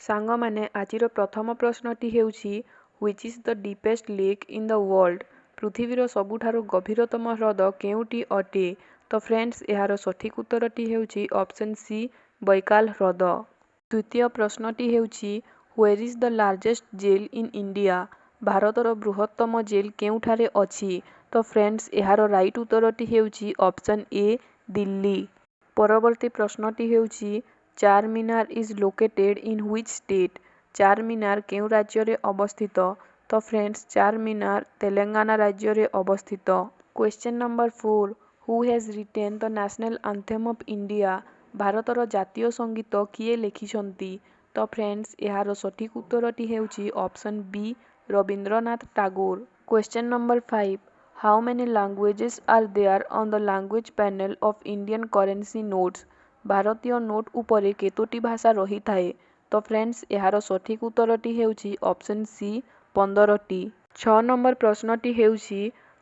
ସାଙ୍ଗମାନେ ଆଜିର ପ୍ରଥମ ପ୍ରଶ୍ନଟି ହେଉଛି which is the deepest lake in the world. ପୃଥିବୀର ସବୁଠାରୁ ଗଭୀରତମ ହ୍ରଦ କେଉଁଟି ଅଟେ? ତ ଫ୍ରେଣ୍ଡସ୍ ଏହାର ସଠିକ୍ ଉତ୍ତରଟି ହେଉଛି ଅପସନ୍ ସି ବୈକାଲ ହ୍ରଦ। ଦ୍ୱିତୀୟ ପ୍ରଶ୍ନଟି ହେଉଛି where is the largest jail in India? ଭାରତର ବୃହତ୍ତମ ଜେଲ୍ କେଉଁଠାରେ ଅଛି? ତ ଫ୍ରେଣ୍ଡସ୍ ଏହାର ରାଇଟ୍ ଉତ୍ତରଟି ହେଉଛି ଅପସନ୍ ଏ ଦିଲ୍ଲୀ। ପରବର୍ତ୍ତୀ ପ୍ରଶ୍ନଟି ହେଉଛି Charminar is located in which state? Charminar କେଉଁ ରାଜ୍ୟରେ ଅବସ୍ଥିତ? ତ ଫ୍ରେଣ୍ଡସ୍ ଚାରମିନାର ତେଲେଙ୍ଗାନା ରାଜ୍ୟରେ ଅବସ୍ଥିତ। Question number 4 who has written the national anthem of India? ଭାରତର ଜାତୀୟ ସଙ୍ଗୀତ କିଏ ଲେଖିଛନ୍ତି? ତ ଫ୍ରେଣ୍ଡସ୍ ଏହାର ସଠିକ୍ ଉତ୍ତରଟି ହେଉଛି option B Rabindranath Tagore. Question number 5 how many languages are there on the language panel of Indian currency notes? ଭାରତୀୟ ନୋଟ୍ ଉପରେ କେତୋଟି ଭାଷା ରହିଥାଏ? ତ ଫ୍ରେଣ୍ଡସ୍ ଏହାର ସଠିକ୍ ଉତ୍ତରଟି ହେଉଛି ଅପସନ୍ ସି 15ଟି। 6 ନମ୍ବର ପ୍ରଶ୍ନଟି ହେଉଛି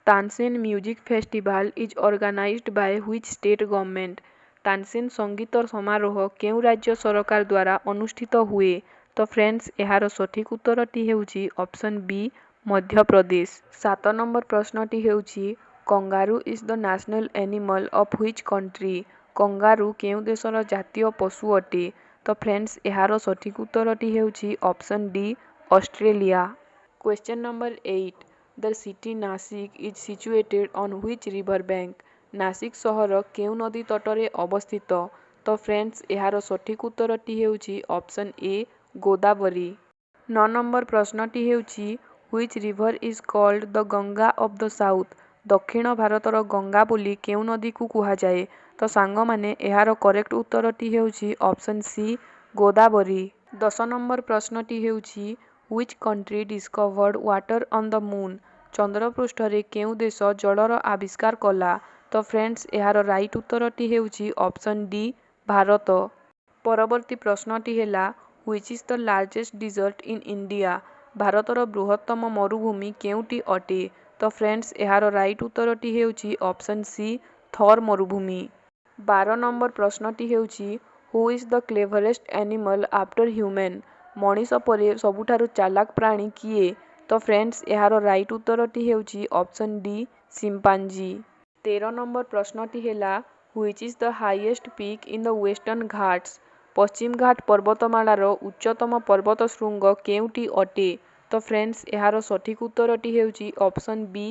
Tansen music festival is organized by which state government? Tansen ସଙ୍ଗୀତ ସମାରୋହ କେଉଁ ରାଜ୍ୟ ସରକାର ଦ୍ୱାରା ଅନୁଷ୍ଠିତ ହୁଏ? ତ ଫ୍ରେଣ୍ଡସ୍ ଏହାର ସଠିକ୍ ଉତ୍ତରଟି ହେଉଛି ଅପସନ୍ ବି ମଧ୍ୟପ୍ରଦେଶ। 7 ନମ୍ବର ପ୍ରଶ୍ନଟି ହେଉଛି kangaroo is the national animal of which country? Kangaroo କେଉଁ ଦେଶର ଜାତୀୟ ପଶୁ ଅଟେ? ତ ଫ୍ରେଣ୍ଡସ୍ ଏହାର ସଠିକ୍ ଉତ୍ତରଟି ହେଉଛି option D Australia. Question number 8 the city Nashik is situated on which river bank? Nashik ସହର କେଉଁ ନଦୀ ତଟରେ ଅବସ୍ଥିତ? ତ ଫ୍ରେଣ୍ଡସ୍ ଏହାର ସଠିକ୍ ଉତ୍ତରଟି ହେଉଛି ଅପସନ୍ ଏ ଗୋଦାବରୀ। 9 ନମ୍ବର ପ୍ରଶ୍ନଟି ହେଉଛି which river is called the Ganga of the south? ଦକ୍ଷିଣ ଭାରତର ଗଙ୍ଗା ବୋଲି କେଉଁ ନଦୀକୁ କୁହାଯାଏ? ତ ସାଙ୍ଗମାନେ ଏହାର କରେକ୍ଟ ଉତ୍ତରଟି ହେଉଛି ଅପସନ୍ ସି ଗୋଦାବରୀ। 10 ନମ୍ବର ପ୍ରଶ୍ନଟି ହେଉଛି which country discovered water on the Moon? ଚନ୍ଦ୍ରପୃଷ୍ଠରେ କେଉଁ ଦେଶ ଜଳର ଆବିଷ୍କାର କଲା? ତ ଫ୍ରେଣ୍ଡସ୍ ଏହାର ରାଇଟ୍ ଉତ୍ତରଟି ହେଉଛି ଅପସନ୍ ଡି ଭାରତ। ପରବର୍ତ୍ତୀ ପ୍ରଶ୍ନଟି ହେଲା which is the largest dessert in India? ଭାରତର ବୃହତ୍ତମ ମରୁଭୂମି କେଉଁଟି ଅଟେ? ତ ଫ୍ରେଣ୍ଡସ୍ ଏହାର ରାଇଟ୍ ଉତ୍ତରଟି ହେଉଛି ଅପସନ୍ ସି ଥର୍ ମରୁଭୂମି। 12 ନମ୍ବର ପ୍ରଶ୍ନଟି ହେଉଛି who is the cleverest animal after human? ମଣିଷ ପରେ ସବୁଠାରୁ ଚାଲାକ ପ୍ରାଣୀ କିଏ? ତ ଫ୍ରେଣ୍ଡସ୍ ଏହାର ରାଇଟ୍ ଉତ୍ତରଟି ହେଉଛି ଅପସନ୍ ଡି ସିମ୍ପାଞ୍ଜି। 13 ନମ୍ବର ପ୍ରଶ୍ନଟି ହେଲା which is the highest peak in the Western Ghats? ପଶ୍ଚିମ ଘାଟ ପର୍ବତମାଳାର ଉଚ୍ଚତମ ପର୍ବତଶୃଙ୍ଗ କେଉଁଟି ଅଟେ? ତ ଫ୍ରେଣ୍ଡସ୍ ଏହାର ସଠିକ୍ ଉତ୍ତରଟି ହେଉଛି ଅପସନ୍ ବି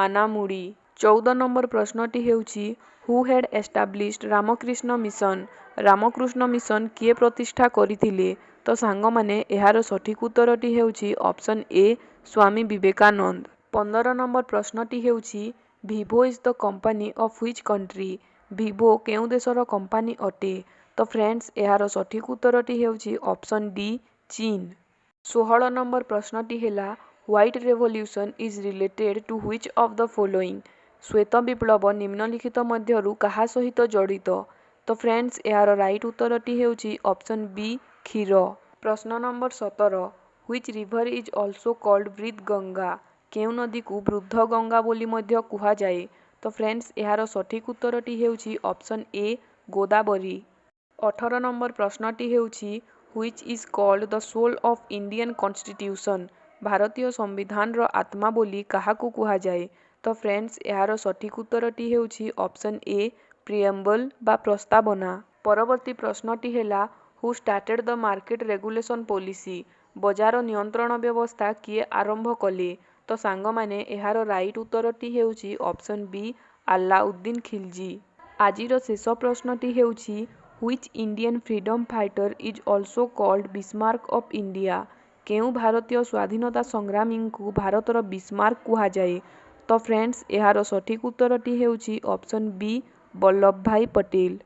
ଆନାମୁଡ଼ି। 14 ନମ୍ବର ପ୍ରଶ୍ନଟି ହେଉଛି who had established Ramakrishna Mission? Ramakrishna Mission କିଏ ପ୍ରତିଷ୍ଠା କରିଥିଲେ? ତ ସାଙ୍ଗମାନେ ଏହାର ସଠିକ୍ ଉତ୍ତରଟି ହେଉଛି option A Swami Vivekananda. 15 number ପ୍ରଶ୍ନଟି ହେଉଛି Vivo is the company of which country? Vivo କେଉଁ ଦେଶର କମ୍ପାନୀ ଅଟେ? ତ ଫ୍ରେଣ୍ଡସ୍ ଏହାର ସଠିକ୍ ଉତ୍ତରଟି ହେଉଛି ଅପସନ୍ ଡି ଚୀନ। 16 ନମ୍ବର ପ୍ରଶ୍ନଟି ହେଲା white revolution is related to which of the following? ଶ୍ୱେତ ବିପ୍ଳବ ନିମ୍ନଲିଖିତ ମଧ୍ୟରୁ କାହା ସହିତ ଜଡ଼ିତ? ତ ଫ୍ରେଣ୍ଡସ୍ ଏହାର ରାଇଟ୍ ଉତ୍ତରଟି ହେଉଛି ଅପସନ୍ ବି କ୍ଷୀର। ପ୍ରଶ୍ନ number 17 which river is also called Vriddha Ganga? କେଉଁ ନଦୀକୁ ବୃଦ୍ଧ ଗଙ୍ଗା ବୋଲି ମଧ୍ୟ କୁହାଯାଏ? ତ ଫ୍ରେଣ୍ଡସ୍ ଏହାର ସଠିକ୍ ଉତ୍ତରଟି ହେଉଛି ଅପସନ୍ ଏ ଗୋଦାବରୀ। 18 ନମ୍ବର ପ୍ରଶ୍ନଟି ହେଉଛି which is called the soul of Indian constitution? ଭାରତୀୟ ସମ୍ବିଧାନର ଆତ୍ମା ବୋଲି କାହାକୁ କୁହାଯାଏ? ତ ଫ୍ରେଣ୍ଡସ୍ ଏହାର ସଠିକ୍ ଉତ୍ତରଟି ହେଉଛି ଅପସନ୍ ଏ ପ୍ରିଏମ୍ବଲ୍ ବା ପ୍ରସ୍ତାବନା। ପରବର୍ତ୍ତୀ ପ୍ରଶ୍ନଟି ହେଲା ହୁ ଷ୍ଟାର୍ଟେଡ୍ ଦ ମାର୍କେଟ ରେଗୁଲେସନ୍ ପଲିସି? ବଜାର ନିୟନ୍ତ୍ରଣ ବ୍ୟବସ୍ଥା କିଏ ଆରମ୍ଭ କଲେ? ତ ସାଙ୍ଗମାନେ ଏହାର ରାଇଟ୍ ଉତ୍ତରଟି ହେଉଛି ଅପସନ୍ ବି ଆଲ୍ଲାଉଦ୍ଦିନ୍ ଖିଲଜି। ଆଜିର ଶେଷ ପ୍ରଶ୍ନଟି ହେଉଛି which Indian freedom fighter is also called Bismarck of India? କେଉଁ ଭାରତୀୟ ସ୍ୱାଧୀନତା ସଂଗ୍ରାମୀଙ୍କୁ ଭାରତର ବିସ୍ମାର୍କ କୁହାଯାଏ? ତ ଫ୍ରେଣ୍ଡସ୍ ଏହାର ସଠିକ୍ ଉତ୍ତରଟି ହେଉଛି ଅପସନ୍ ବି ବଲ୍ଲଭଭାଇ ପଟେଲ।